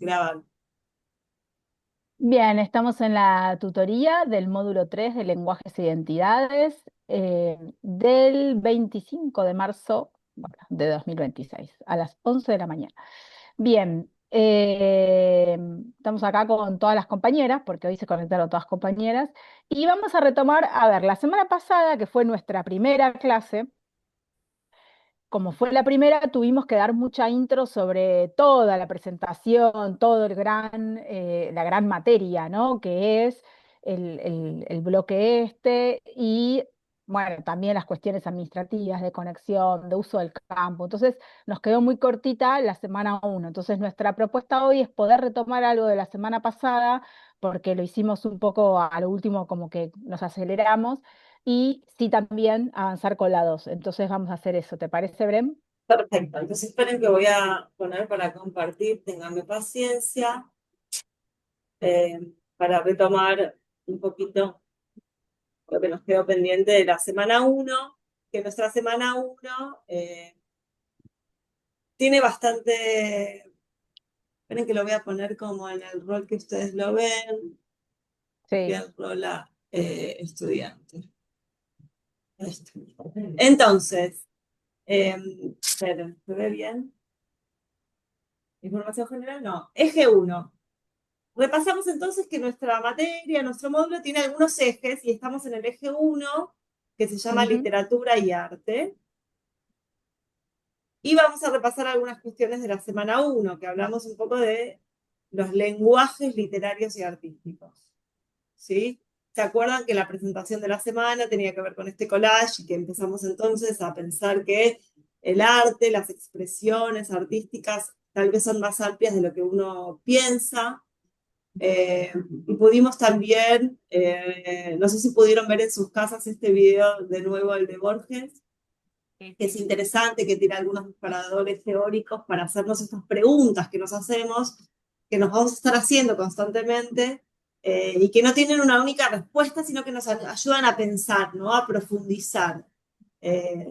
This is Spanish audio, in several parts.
grabar. Bien, estamos en la tutoría del módulo 3 de lenguajes e identidades del 25 de marzo, bueno, de 2026 a las 11 de la mañana. Bien, estamos acá con todas las compañeras, porque hoy se conectaron todas compañeras, y vamos a retomar, a ver, la semana pasada, que fue nuestra primera clase. Como fue la primera, tuvimos que dar mucha intro sobre toda la presentación, todo la gran materia, ¿no? Que es el bloque este y, bueno, también las cuestiones administrativas de conexión, de uso del campo. Entonces, nos quedó muy cortita la semana uno. Entonces, nuestra propuesta hoy es poder retomar algo de la semana pasada, porque lo hicimos un poco a lo último, como que nos aceleramos y sí también avanzar con la 2. Entonces vamos a hacer eso. ¿Te parece, Brem? Perfecto, entonces esperen que voy a poner para compartir, ténganme paciencia, para retomar un poquito lo que nos quedó pendiente de la semana uno, que nuestra semana uno tiene bastante, esperen que lo voy a poner como en el rol que ustedes lo ven, que Sí. el rol a estudiante. Entonces, esperen, ¿se ve bien? Información general, no. Eje uno. Repasamos entonces que nuestra materia, nuestro módulo tiene algunos ejes y estamos en el eje uno, que se llama Ujú. literatura y arte. Y vamos a repasar algunas cuestiones de la semana uno, que hablamos un poco de los lenguajes literarios y artísticos. ¿Sí? ¿Se acuerdan que la presentación de la semana tenía que ver con este collage y que empezamos entonces a pensar que el arte, las expresiones artísticas tal vez son más amplias de lo que uno piensa? Y pudimos también, no sé si pudieron ver en sus casas este video de nuevo, el de Borges, que es interesante, que tiene algunos disparadores teóricos para hacernos estas preguntas que nos hacemos, que nos vamos a estar haciendo constantemente, y que no tienen una única respuesta, sino que nos ayudan a pensar, ¿no? A profundizar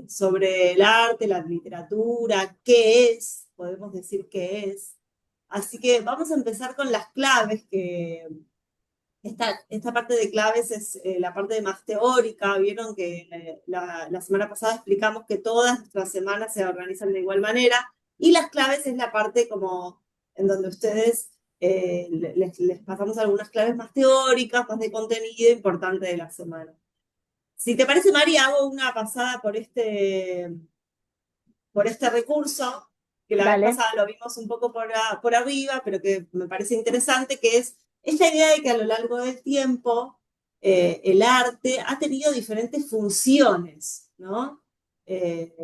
sobre el arte, la literatura, qué es, podemos decir qué es. Así que vamos a empezar con las claves que, esta parte de claves es la parte más teórica. Vieron que la semana pasada explicamos que todas nuestras semanas se organizan de igual manera y las claves es la parte como en donde ustedes les pasamos algunas claves más teóricas, más de contenido importante de la semana. Si te parece, Mari, hago una pasada por este recurso, que la vez Dale. pasada lo vimos un poco por arriba, pero que me parece interesante, que es esta idea de que a lo largo del tiempo el arte ha tenido diferentes funciones, ¿no? Eh,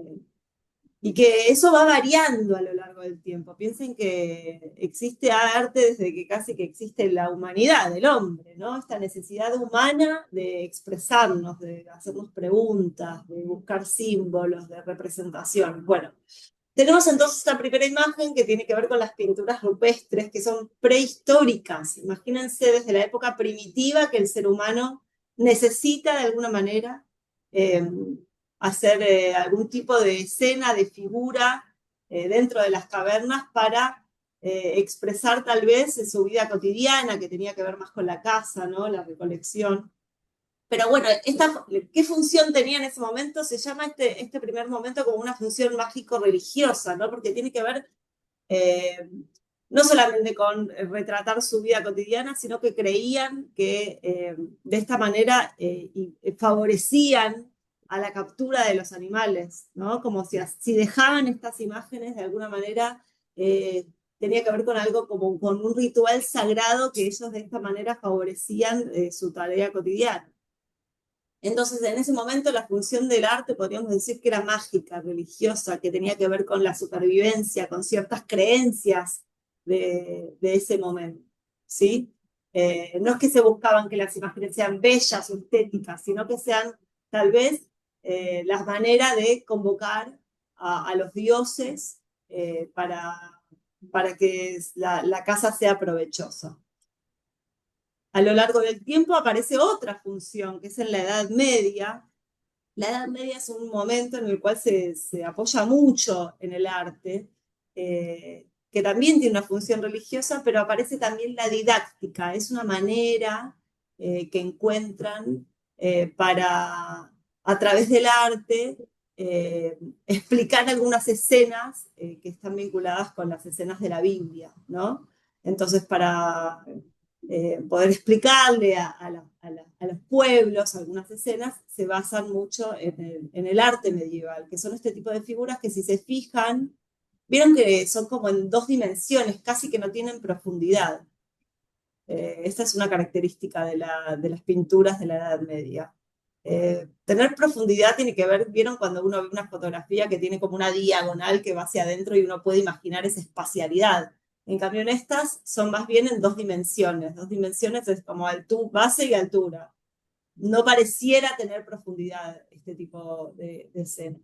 y que eso va variando a lo largo del tiempo. Piensen que existe arte desde que casi que existe la humanidad, el hombre, ¿no? Esta necesidad humana de expresarnos, de hacernos preguntas, de buscar símbolos, de representación. Bueno, tenemos entonces esta primera imagen que tiene que ver con las pinturas rupestres, que son prehistóricas. Imagínense desde la época primitiva que el ser humano necesita de alguna manera eh, hacer algún tipo de escena, de figura dentro de las cavernas para expresar tal vez su vida cotidiana, que tenía que ver más con la caza, ¿no? La recolección. Pero bueno, ¿qué función tenía en ese momento? Se llama este primer momento como una función mágico-religiosa, ¿no? Porque tiene que ver eh, no solamente con retratar su vida cotidiana, sino que creían que de esta manera favorecían a la captura de los animales, ¿no? Como si dejaban estas imágenes de alguna manera, eh, tenía que ver con algo como con un ritual sagrado que ellos de esta manera favorecían su tarea cotidiana. Entonces, en ese momento la función del arte podríamos decir que era mágica, religiosa, que tenía que ver con la supervivencia, con ciertas creencias de ese momento, ¿sí? No es que se buscaban que las imágenes sean bellas o estéticas, sino que sean tal vez las maneras de convocar a los dioses para que la casa sea provechosa. A lo largo del tiempo aparece otra función, que es en la Edad Media. La Edad Media es un momento en el cual se apoya mucho en el arte, que también tiene una función religiosa, pero aparece también la didáctica. Es una manera que encuentran para, a través del arte, explicar algunas escenas que están vinculadas con las escenas de la Biblia, ¿no? Entonces, para poder explicarle a los pueblos algunas escenas, se basan mucho en el arte medieval, que son este tipo de figuras que si se fijan, vieron que son como en dos dimensiones, casi que no tienen profundidad. Esta es una característica de las pinturas de la Edad Media. Tener profundidad tiene que ver, vieron cuando uno ve una fotografía que tiene como una diagonal que va hacia adentro y uno puede imaginar esa espacialidad. En cambio, en estas son más bien en dos dimensiones. Dos dimensiones es como base y altura. No pareciera tener profundidad este tipo de escena.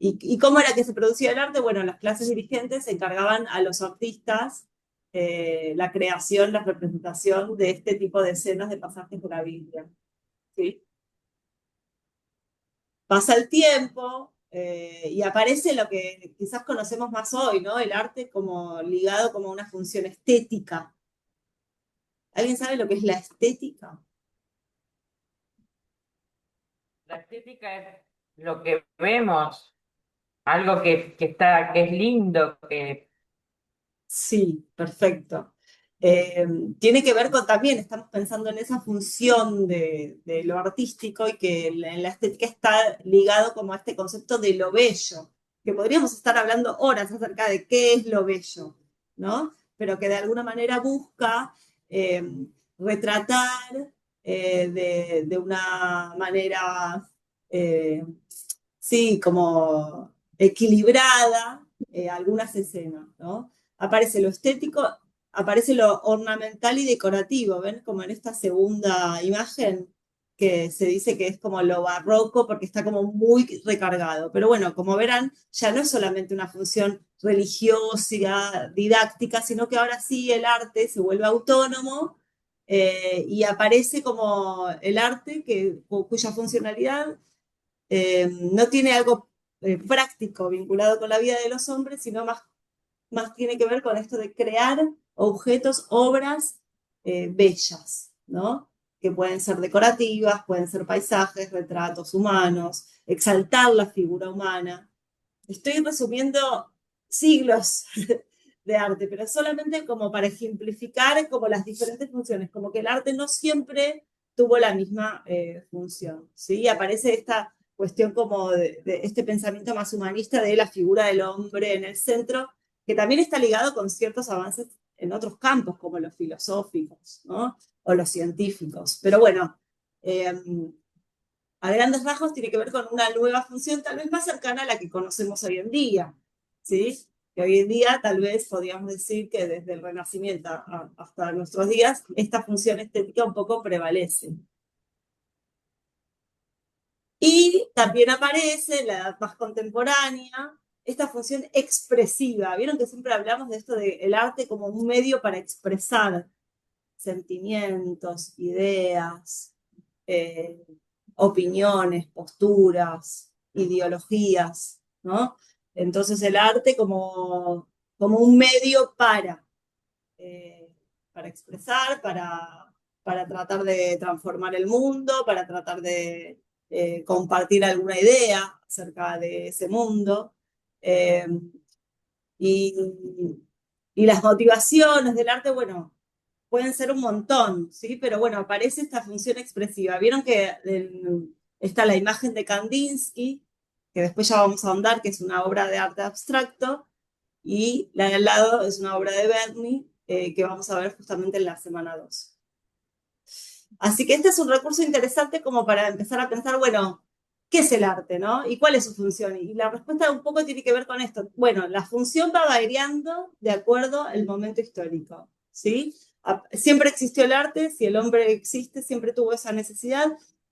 ¿Y cómo era que se producía el arte? Bueno, las clases dirigentes se encargaban a los artistas la creación, la representación de este tipo de escenas de pasajes de la Biblia. ¿Sí? Pasa el tiempo y aparece lo que quizás conocemos más hoy, ¿no? El arte como ligado como a una función estética. ¿Alguien sabe lo que es la estética? La estética es lo que vemos, algo que es lindo, que Sí, perfecto. Tiene que ver con también, estamos pensando en esa función de lo artístico y que en la estética está ligado como a este concepto de lo bello, que podríamos estar hablando horas acerca de qué es lo bello, ¿no? Pero que de alguna manera busca eh, retratar de una manera, eh, sí, como equilibrada algunas escenas, ¿no? Aparece lo estético, aparece lo ornamental y decorativo, ¿ven? Como en esta segunda imagen que se dice que es como lo barroco porque está como muy recargado. Pero bueno, como verán, ya no es solamente una función religiosa, didáctica, sino que ahora sí el arte se vuelve autónomo y aparece como el arte cuya funcionalidad no tiene algo práctico vinculado con la vida de los hombres, sino más tiene que ver con esto de crear objetos, obras bellas, ¿no? Que pueden ser decorativas, pueden ser paisajes, retratos humanos, exaltar la figura humana. Estoy resumiendo siglos de arte, pero solamente como para ejemplificar como las diferentes funciones, como que el arte no siempre tuvo la misma función, ¿sí? Aparece esta cuestión como de este pensamiento más humanista de la figura del hombre en el centro, que también está ligado con ciertos avances en otros campos, como los filosóficos, ¿no? O los científicos. Pero bueno, eh, a grandes rasgos tiene que ver con una nueva función tal vez más cercana a la que conocemos hoy en día, ¿sí? Que hoy en día tal vez podríamos decir que desde el Renacimiento hasta nuestros días esta función estética un poco prevalece. Y también aparece en la edad más contemporánea esta función expresiva. Vieron que siempre hablamos de esto del arte como un medio para expresar sentimientos, ideas, eh, opiniones, posturas, ideologías, ¿no? Entonces el arte como un medio eh, para expresar, para tratar de transformar el mundo, para tratar de compartir alguna idea acerca de ese mundo. Eh, y, y las motivaciones del arte, bueno, pueden ser un montón, ¿sí? Pero bueno, aparece esta función expresiva. Vieron que está la imagen de Kandinsky, que después ya vamos a ahondar, que es una obra de arte abstracto, y la de al lado es una obra de Berni, que vamos a ver justamente en la semana 2. Así que este es un recurso interesante como para empezar a pensar, bueno, ¿qué es el arte, no? ¿Y cuál es su función? Y la respuesta un poco tiene que ver con esto. Bueno, la función va variando de acuerdo al momento histórico, ¿sí? Siempre existió el arte, si el hombre existe, siempre tuvo esa necesidad,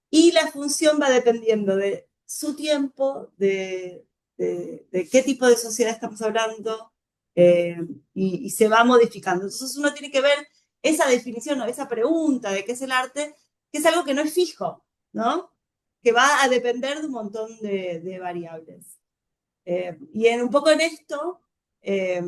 y la función va dependiendo de su tiempo, de qué tipo de sociedad estamos hablando, eh, y se va modificando. Entonces uno tiene que ver esa definición o esa pregunta de qué es el arte, que es algo que no es fijo, ¿no? Que va a depender de un montón de variables. Y un poco en esto, eh,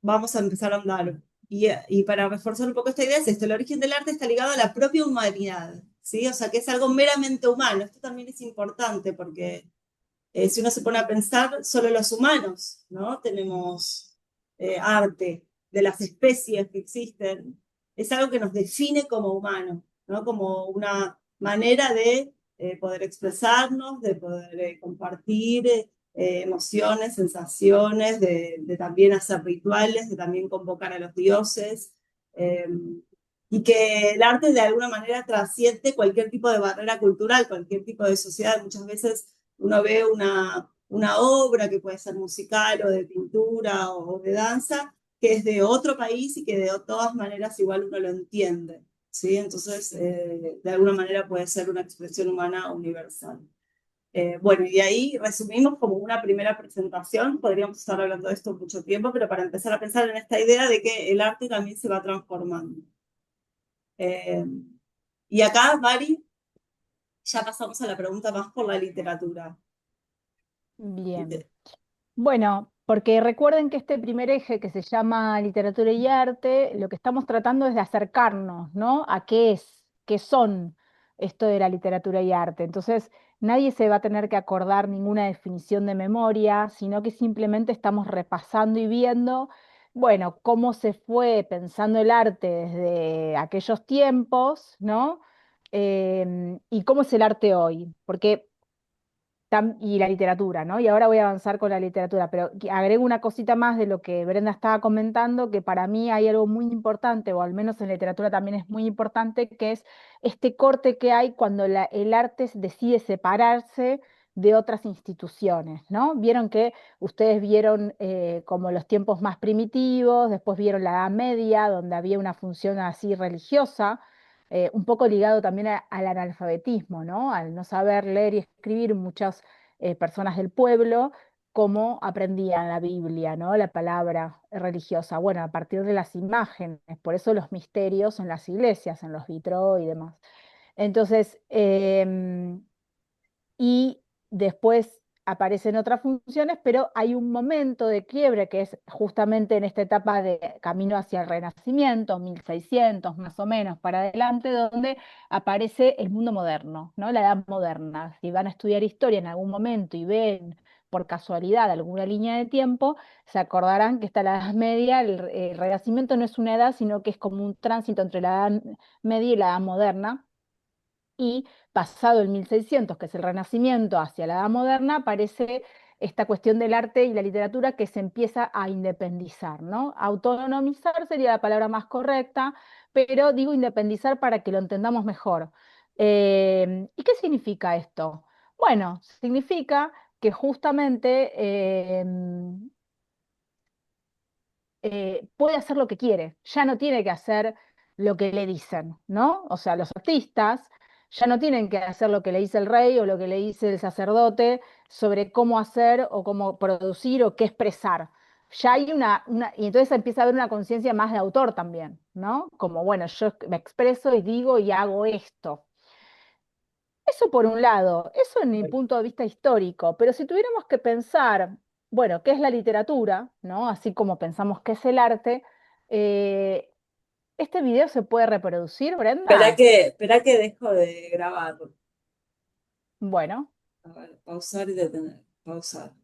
vamos a empezar a andar. Y para reforzar un poco esta idea es esto, el origen del arte está ligado a la propia humanidad, ¿sí? O sea, que es algo meramente humano. Esto también es importante porque si uno se pone a pensar, solo los humanos, ¿no? Tenemos arte de las especies que existen. Es algo que nos define como humanos, ¿no? Como una manera de poder expresarnos, de poder compartir emociones, sensaciones, de también hacer rituales, de también convocar a los dioses. Eh, y que el arte de alguna manera trasciende cualquier tipo de barrera cultural, cualquier tipo de sociedad. Muchas veces uno ve una obra que puede ser musical o de pintura o de danza, que es de otro país y que de todas maneras igual uno lo entiende, ¿sí? Entonces, de alguna manera puede ser una expresión humana universal. Bueno, y ahí resumimos como una primera presentación, podríamos estar hablando de esto mucho tiempo, pero para empezar a pensar en esta idea de que el arte también se va transformando. Eh, y acá, Mari, ya pasamos a la pregunta más por la literatura. Bien. Bueno, porque recuerden que este primer eje que se llama literatura y arte, lo que estamos tratando es de acercarnos, ¿no? A qué son esto de la literatura y arte. Entonces, nadie se va a tener que acordar ninguna definición de memoria, sino que simplemente estamos repasando y viendo, bueno, cómo se fue pensando el arte desde aquellos tiempos, ¿no? Y cómo es el arte hoy. Porque y la literatura, ¿no? Y ahora voy a avanzar con la literatura, pero agrego una cosita más de lo que Brenda estaba comentando, que para mí hay algo muy importante, o al menos en literatura también es muy importante, que es este corte que hay cuando el arte decide separarse de otras instituciones, ¿no? Vieron que ustedes vieron como los tiempos más primitivos, después vieron la Edad Media, donde había una función así religiosa, un poco ligado también al analfabetismo, ¿no? Al no saber leer y escribir muchas personas del pueblo, cómo aprendían la Biblia, ¿no? La palabra religiosa. Bueno, a partir de las imágenes, por eso los misterios en las iglesias, en los vitrós y demás. Entonces, y después aparecen otras funciones, pero hay un momento de quiebre que es justamente en esta etapa de camino hacia el Renacimiento, 1600 más o menos para adelante, donde aparece el mundo moderno, ¿no? La edad moderna. Si van a estudiar historia en algún momento y ven por casualidad alguna línea de tiempo, se acordarán que está la Edad Media, el Renacimiento no es una edad, sino que es como un tránsito entre la Edad Media y la Edad Moderna, y pasado el 1600, que es el Renacimiento, hacia la Edad Moderna, aparece esta cuestión del arte y la literatura que se empieza a independizar, ¿no? Autonomizar sería la palabra más correcta, pero digo independizar para que lo entendamos mejor. ¿Y qué significa esto? Bueno, significa que justamente puede hacer lo que quiere, ya no tiene que hacer lo que le dicen, ¿no? O sea, los artistas ya no tienen que hacer lo que le dice el rey o lo que le dice el sacerdote sobre cómo hacer o cómo producir o qué expresar. Ya hay y entonces empieza a haber una conciencia más de autor también, ¿no? Como, bueno, yo me expreso y digo y hago esto. Eso por un lado, eso en mi punto de vista histórico, pero si tuviéramos que pensar, bueno, qué es la literatura, ¿no? Así como pensamos qué es el arte, eh, ¿este video se puede reproducir, Brenda? Espera que dejo de grabar. Bueno, A ver, pausar y detener. Pausar.